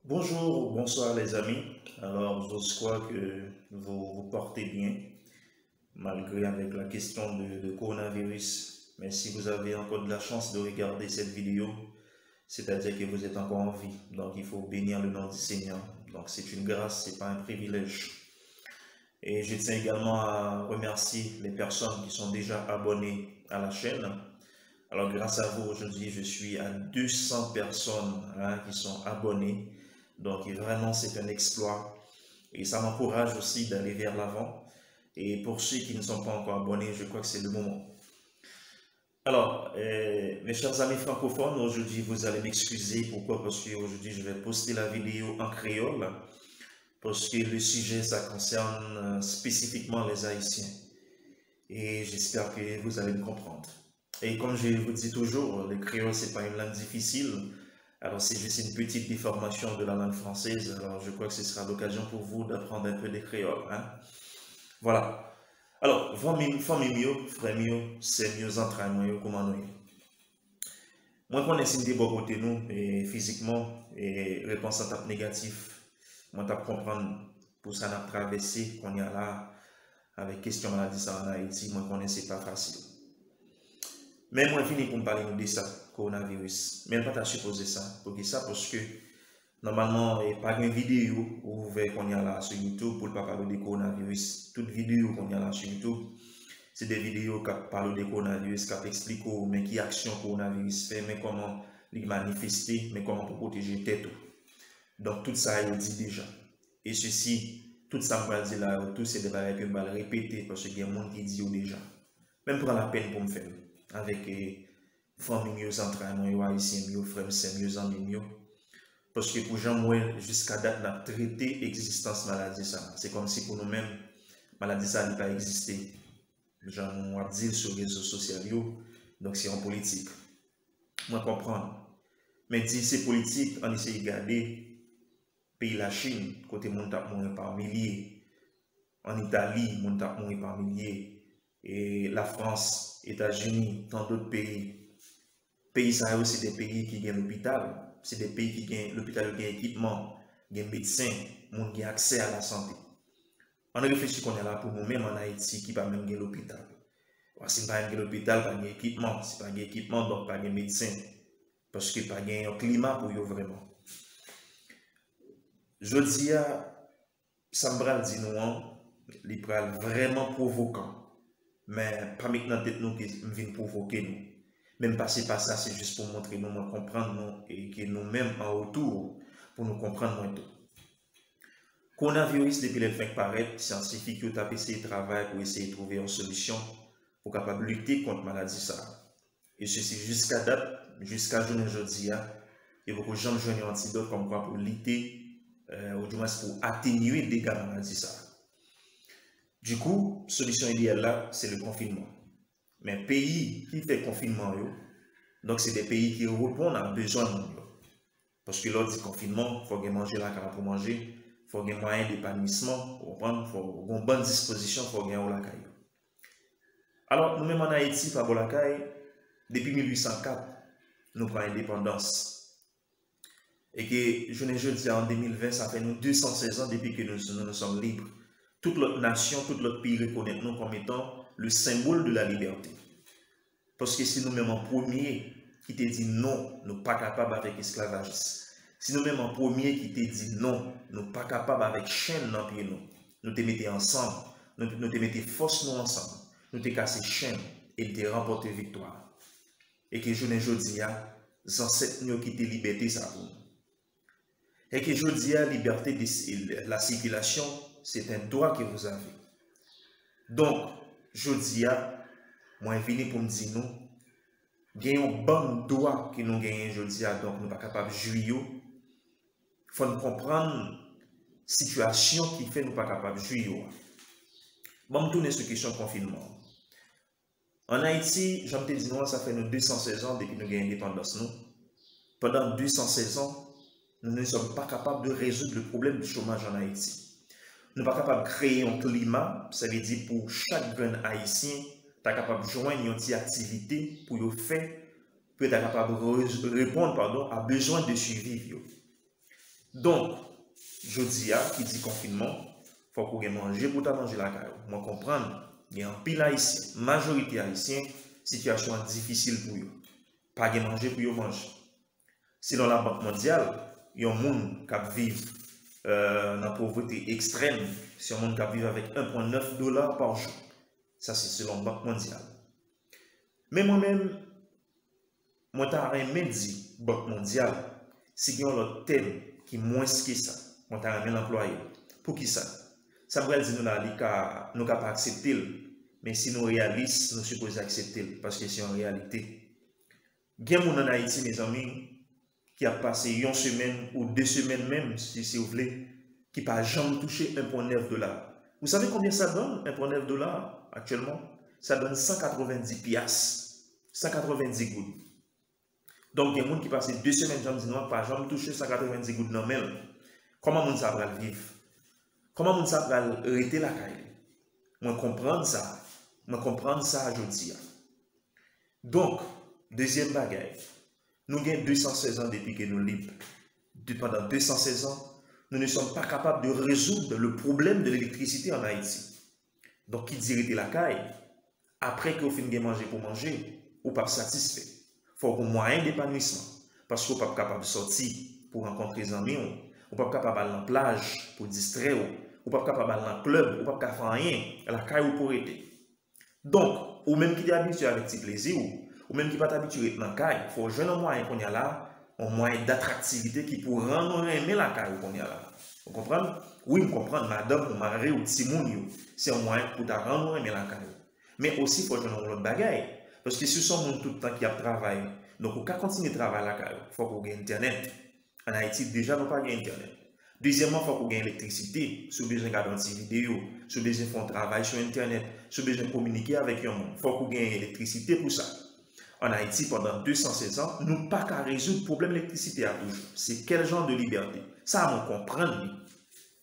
Bonjour, bonsoir les amis. Alors, j'ose croire que vous vous portez bien, malgré avec la question de coronavirus. Mais si vous avez encore de la chance de regarder cette vidéo, c'est-à-dire que vous êtes encore en vie. Donc, il faut bénir le nom du Seigneur. Donc, c'est une grâce, c'est pas un privilège. Et je tiens également à remercier les personnes qui sont déjà abonnées à la chaîne. Alors, grâce à vous, aujourd'hui, je suis à 200 personnes qui sont abonnées. Donc, vraiment, c'est un exploit. Et ça m'encourage aussi d'aller vers l'avant. Et pour ceux qui ne sont pas encore abonnés, je crois que c'est le moment. Alors, mes chers amis francophones, aujourd'hui, vous allez m'excuser. Pourquoi? Parce qu'aujourd'hui, je vais poster la vidéo en créole. Parce que le sujet, ça concerne spécifiquement les Haïtiens. Et j'espère que vous allez me comprendre. Et comme je vous dis toujours, le créole, c'est pas une langue difficile. Alors, c'est juste une petite déformation de la langue française. Alors, je crois que ce sera l'occasion pour vous d'apprendre un peu des créoles. Voilà. Alors, famille mieux, frère mieux, c'est mieux entraînement, comment nous. Moi, je connais des bon côté nous, et physiquement, et réponse à tape négatif. Moi, je comprendre pour ça, n'a traversé qu'on y a là, avec question maladie ça en Haïti, moi, je connais c'est pas facile. Mais moi, je finis pour me parler de ça, coronavirus. Mais je ne pas supposer ça, parce que normalement, il n'y a pas de vidéo où vous verrez qu'on y a là sur YouTube pour ne pas parler de coronavirus. Toute vidéo qu'on y a là sur YouTube, c'est des vidéos qui parlent de coronavirus, qui expliquent mais qui action coronavirus fait, mais comment les manifester, mais comment pour protéger tête. Donc tout ça, il dit déjà. Et ceci, tout ça, je vais dire là, tout c'est des barrières que je vais répéter parce qu'il y a des gens qui disent déjà. Même prendre la peine pour me faire. Avec les familles mieux entraînement, haïtiens mieux, frères mieux, amis mieux. Parce que pour gens, jusqu'à date, on a traité l'existence maladie ça. C'est comme si pour nous-mêmes, maladie ça n'a pas existé. Gens on a dit sur les réseaux sociaux, donc c'est en politique. Moi, comprendre. Mais si c'est politique, on essaie de garder pays la Chine, côté monde tap mourir par milliers. En Italie, monde tap mourir par milliers. Et la France, États-Unis, tant d'autres pays. Pays ça c'est des pays qui gagnent l'hôpital. C'est des pays qui gagnent l'hôpital, qui gagnent équipement, qui gagnent médecins, qui ont accès à la santé. On a réfléchi qu'on est là pour nous-mêmes en Haïti qui pas même gagner l'hôpital. Si pas gagner l'hôpital, pas gagner équipement. Si pas gagner équipement, donc pas gagner médecin. Parce que pas gagner un climat pour eux vraiment. Je dis à Sambral dit nous, il est vraiment provoquant. Mais pas maintenant tête nous qui vient provoquer nous. Même passer par ça, c'est juste pour montrer nous, comprendre nous et que nous-mêmes en retour pour nous comprendre moins tout. Coronavirus, depuis le fait paraître, scientifiques ont essayé de travailler pour essayer de trouver une solution pour capable lutter contre la maladie ça. Et ceci jusqu'à date, jusqu'à aujourd'hui, et beaucoup de gens ont un antidote comme quoi pour lutter, ou du moins pour atténuer les dégâts de la maladie ça. Du coup, solution idéale là, c'est le confinement. Mais pays qui fait confinement, donc c'est des pays qui répondent à besoin de monde. Parce que lors du confinement, il faut manger la carte pour manger, il faut un moyen d'épanouissement, il faut une bonne disposition pour gagner la caille. Alors, nous-mêmes en Haïti, par la caille, depuis 1804, nous prenons l'indépendance. Et que, je ne dis en 2020, ça fait nous 216 ans depuis que nous sommes libres. Toute notre nation, toute notre pays reconnaît nous comme étant le symbole de la liberté. Parce que si nous-mêmes en premier qui te dit non, nous ne sommes pas capables avec l'esclavage. Si nous-mêmes en premier qui te dit non, nous ne sommes pas capables avec chaîne dans pied nous te mettons ensemble, nous te mettons force nous ensemble, nous te cassons chaîne et te remporter victoire. Et que je ne dis à ancêtres nous qui te liberté ça pour nous. Et que je dis à liberté de la circulation, c'est un droit que vous avez. Donc, je dis à moi venu pour me dire nous, il y a un bon droit que nous gagnons aujourd'hui, donc nous ne sommes pas capables de jouir. Il faut comprendre la situation qui fait que nous ne sommes pas capables de jouir. Bon, je tourne sur la question du confinement. En Haïti, j'aime te dire, ça fait nous 216 ans depuis que nous gagnons l'indépendance. Pendant 216 ans, nous ne sommes pas capables de résoudre le problème du chômage en Haïti. Nous ne sommes pas capables de créer un climat, ça veut dire pour chaque jeune Haïtien, tu es capable de joindre une activité pour le faire, pour être capable de répondre à besoin de survivre. Donc, je dis à qui dit confinement, il faut qu'on manger pour manger la caille. Moi, comprendre, il y a un pile haïtien, majorité haïtien, situation difficile pour eux. Pas de manger pour eux manger. Selon la Banque mondiale, il y a un monde qui vit dans la pauvreté extrême. C'est un monde qui vit avec 1,9 $ par jour. Ça, c'est selon la Banque mondiale. Mais moi-même, moi, je aimé dit Banque mondiale, si il y a un thème qui est moins que ça, moi, je aimé l'employé. Pour qui ça? Ça veut dire que nous ne pouvons pas accepter, mais si nous réalistes, nous supposons accepter, parce que c'est en réalité. Il y a des gens en Haïti, mes amis, qui a passé une semaine ou 2 semaines même, si vous voulez, qui n'a jamais touché 1,9 $. Vous savez combien ça donne, 1,9 $ actuellement? Ça donne 190 piastres, 190 gouttes. Donc, il y a des gens qui passent 2 semaines, je ne pas jamais touché 190 gouttes dans même. Comment les gens va vivre? Comment les gens va arrêter la caille? Moi, comprendre ça. Moi, comprendre ça aujourd'hui. Donc, deuxième bagaille. Nous avons 216 ans depuis que nous sommes libres. Pendant 216 ans, nous ne sommes pas capables de résoudre le problème de l'électricité en Haïti. Donc, qui dirait la caille, après que vous finissez de manger pour manger, vous n'êtes pas satisfait. Il faut un moyen d'épanouissement. Parce que vous n'êtes pas capable de sortir pour rencontrer des amis, vous n'êtes pas capable d'aller dans la plage pour distraire, vous n'êtes pas capable d'aller dans le club, vous n'êtes pas capable de faire rien. La caille vous pour aider. Donc, ou même qui est habitué avec petit plaisir, ou même qui n'est pas habitué dans la caille, il faut jouer un moyen qu'on y a là, un moyen d'attractivité qui pour rendre aimer la caille qu'on y a là. Vous comprenez? Oui, vous comprenez, madame, ou mari, ou petit monde, c'est un moyen pour rendre aimer la caille. Mais aussi, il faut jouer un autre bagaille. Parce que si vous êtes tout le temps qui a travaillé, donc vous pouvez continuer à travailler la caille, il faut que vous ayez Internet. En Haïti, déjà, nous n'avons pas Internet. Deuxièmement, il faut que vous ayez l'électricité. Si vous avez besoin de regarder une vidéo, si vous avez besoin de faire un travail sur Internet, si vous avez besoin de communiquer avec un monde, il faut que vous ayez l'électricité pour ça. En Haïti, pendant 216 ans, nous n'avons pas qu'à résoudre le problème de l'électricité à toujours. C'est quel genre de liberté? Ça, on comprend,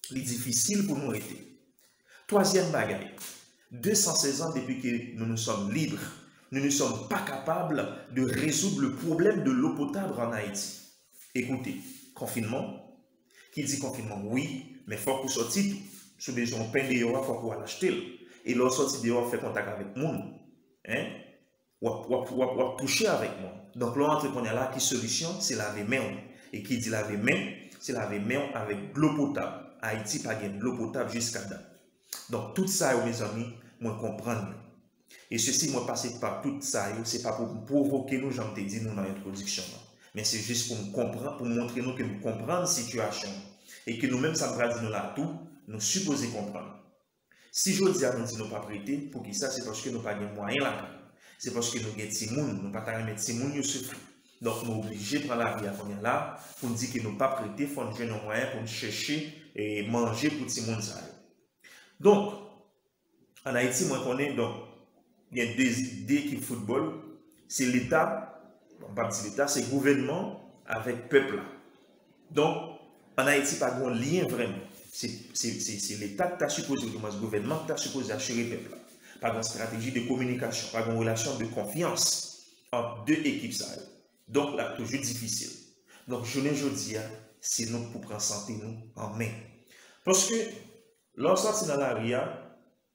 c'est difficile pour nous arrêter. Troisième bagaille, 216 ans depuis que nous nous sommes libres, nous ne sommes pas capables de résoudre le problème de l'eau potable en Haïti. Écoutez, confinement, qui dit confinement, oui, mais il faut que vous sortiez tout. Si vous avez besoin de pain dehors, il faut que vous l'acheter. Et lorsque vous sortez dehors, vous faites contact avec le monde. Hein? Ou toucher avec moi. Donc, l'entrepreneur là, qui solution, c'est laver main. Et qui dit laver main, c'est laver main avec de l'eau potable. Haïti n'a pas de l'eau potable jusqu'à date. Donc, tout ça, mes amis, moi comprendre. Et ceci, moi passer par tout ça, ce n'est pas pour provoquer nous, j'en ai dit nous dans l'introduction. Mais c'est juste pour nous comprendre, pour montrer nous que nous comprenons la situation. Et que nous-mêmes, ça me dit nous là tout, nous supposons comprendre. Si je dis à nous, nous pas prêter, pour qui ça, c'est parce que nous n'avons pas de moyens là. C'est parce que nous avons des timoun, nous n'avons pas de mettre timoun, nous souffrons. Donc, nous sommes obligés de prendre la vie à qu'on là, pour nous dire que nous n'avons pas prêté, il faut nous jouer nos moyens pour nous chercher et manger pour timoun ça. Donc, en Haïti, moi, je connais, donc, il y a deux équipes football, c'est l'État, on ne va pas dire l'État, c'est le gouvernement avec le peuple. Donc, en Haïti, pas de lien vraiment. C'est l'État qui t'a supposé, le gouvernement qui t'a supposé assurer le peuple. Pas de stratégie de communication, pas de relation de confiance entre deux équipes. Donc, là, toujours difficile. Donc, je ne dis pas, c'est nous pour prendre santé nous en main. Parce que, lorsqu'on est dans la RIA,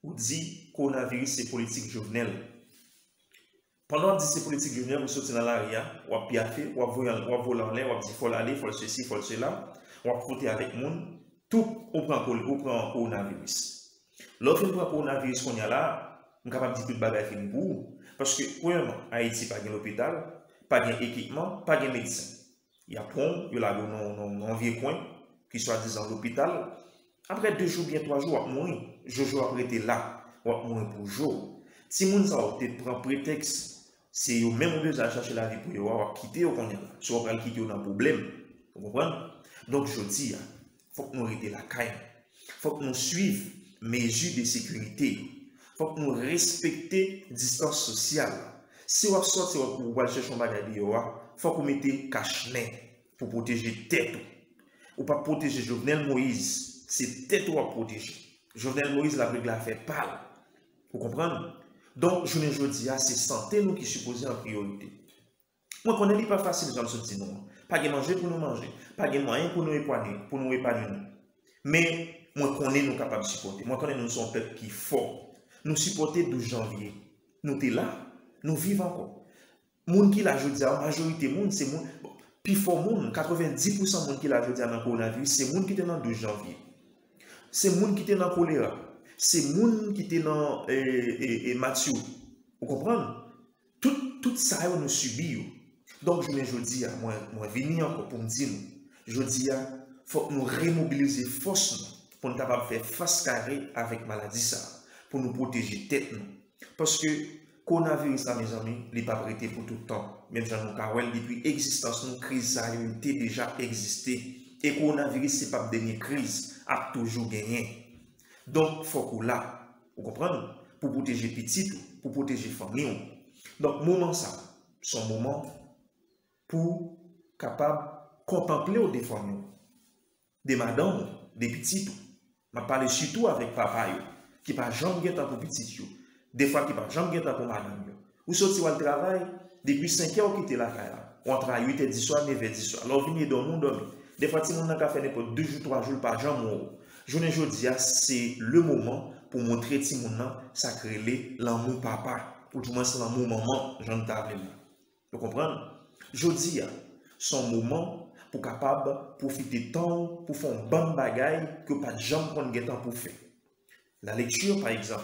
on dit coronavirus, c'est politique journelle. Pendant que c'est politique journelle, vous sortez dans la RIA, vous avez piaffé, vous avez volé en l'air, vous avez dit, il faut aller, il faut ceci, il faut cela. On va frotter avec le monde. Tout, on prend coronavirus. Lorsque on prend coronavirus qu'on y a là, on est capable de dire tout le bagage fini pour vous. Parce que, premièrement, Haïti n'a pas d'hôpital, pas d'équipement, pas de médecin. Il y a point, il y a un vieux coin, qui soit disant l'hôpital. Après 2 jours, bien 3 jours, on va mourir. Jojo après été là, on va mourir pour jour. Si moun sa ou te prend prétexte, c'est au même besoin de chercher la vie pour yo, on va quitter au qu'on y a. Si on va le quitter, on a un problème. Vous comprenez? Donc je dis, il faut que nous arrêtions la caille. Il faut que nous suivions mesures de sécurité. Il faut que nous respections la distance sociale. Si on sort, on va chercher un bagage, il faut que nous mettions cache-nez pour protéger tête. Ou pas protéger Jovenel Moïse. C'est tête ou à protéger. Jovenel Moïse, la brigue l'a fait pâle. Vous comprenez? Donc, je ne dis pas, c'est santé nous qui supposons en priorité. Moi, je ne connais pas facile, j'en dis non. Pas de manger pour nous manger. Pas de moyens pour nous épargner. Mais moi connais nous capables de supporter. Moi connais nous sommes un peuple qui est fort. Nous supporter 12 janvier. Nous sommes là. Nous vivons encore. Moun qui l'a jodi la majorité moun c'est moun bon, puis fort moun 90% moun qui l'a jodi dans coronavirus c'est moun qui était dans 12 janvier. C'est moun qui était dans choléra. C'est moun qui était dans Mathieu. Vous comprenez? Tout ça nous subit. Donc je dis à moi venir encore pour me dire je dis à faut nous remobiliser force pour nous capable faire face carré avec maladie ça pour nous protéger tête nous parce que coronavirus là mes amis il pas prêté pour tout le temps même Jean nous Kawel depuis existence nous crise ça a déjà existé et coronavirus c'est pas dernière crise a toujours gagné donc faut qu'on là vous comprenez pour protéger petit pour protéger famille donc moment ça son moment pour capable contempler au défendre des madames, des petits. Je parle surtout avec papa qui pas jamais temps pour petit. Des fois qui pas jamais temps pour madame. Ou sorti au travail depuis 5 heures quitter la caille. On travaille 8 h 10 soir, 9 h 10 soir. Alors venir dans mon dormir. Des fois si mon n'a fait n'importe 2 jours, 3 jours par jour. Journée aujourd'hui c'est le moment pour montrer si mon nom ça crée l'amour papa ou du moins l'amour maman, j'en t'avais là. Vous comprenez? Jeudi son moment pour capable profiter temps pour faire une bonne bagaille que pas de gens qu'on ait temps pour faire. La lecture par exemple,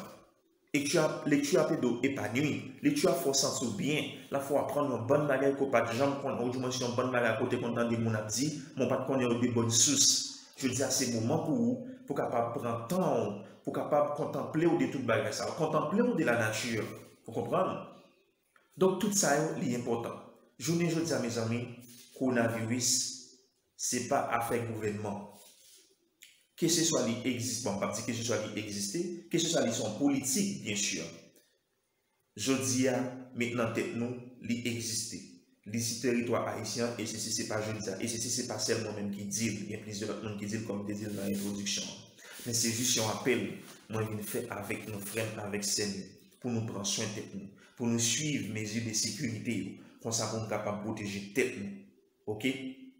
lecture peut épanouir, lecture faut sentir bien, la faut apprendre une bonne bagaille que pas de gens qu'on ou du moins une bonne bagaille côté content de mon a dit, mon pas qu'on ait des bonnes sources. Je dis à ces moments pour capable prendre temps, pour capable contempler ou de toute bagaille ça, contempler ou de la nature. Vous comprenez? Donc tout ça est important. Je dis à mes amis, coronavirus c'est pas affaire gouvernement. Que ce soit les existants, bon, que ce soit les exister, que ce soit les sont politiques, bien sûr. Je dis à maintenant tête nous, les exister. Les territoires haïtiens, et ceci c'est pas je dis, et ceci c'est pas seulement même qui dit, il y a plusieurs autres monde qui disent comme des dit dans l'introduction. Mais c'est juste un appel, moi je fais avec nos frères, avec Seigneur, pour nous prendre soin de nous, pour nous suivre mesures de sécurité, pour ça qu'on est capable de protéger tête nous. Ok?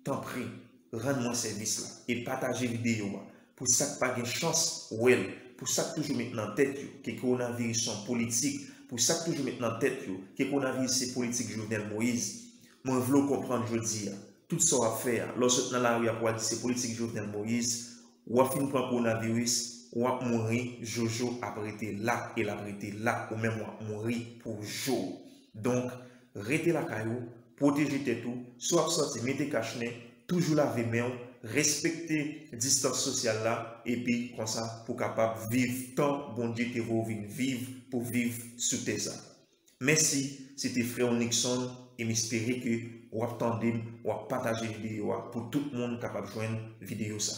T'en prie, rends-moi service là et partagez vidéo pour ça que pas de chance well pour ça que toujours maintenant tête que coronavirus sont politique pour ça que toujours maintenant tête que coronavirus c'est politique Jovenel Moïse moi je veux comprendre je dis tout ça à faire lorsque dans la rue pour dire c'est politique Jovenel Moïse ou à fin prendre coronavirus ou à mourir Jojo a prêté là et la prêté là ou même mourir pour jour donc restez la caillou protégez tout soit sorti mettez cache-nez toujours laver main respecter distance sociale là et puis comme ça pour capable vivre tant bon Dieu que vous vivre pour vivre sous tes ça. Merci, c'était frère Nixon et j'espère que vous attendez ou partagez vidéo pour tout le monde capable de joindre vidéo ça.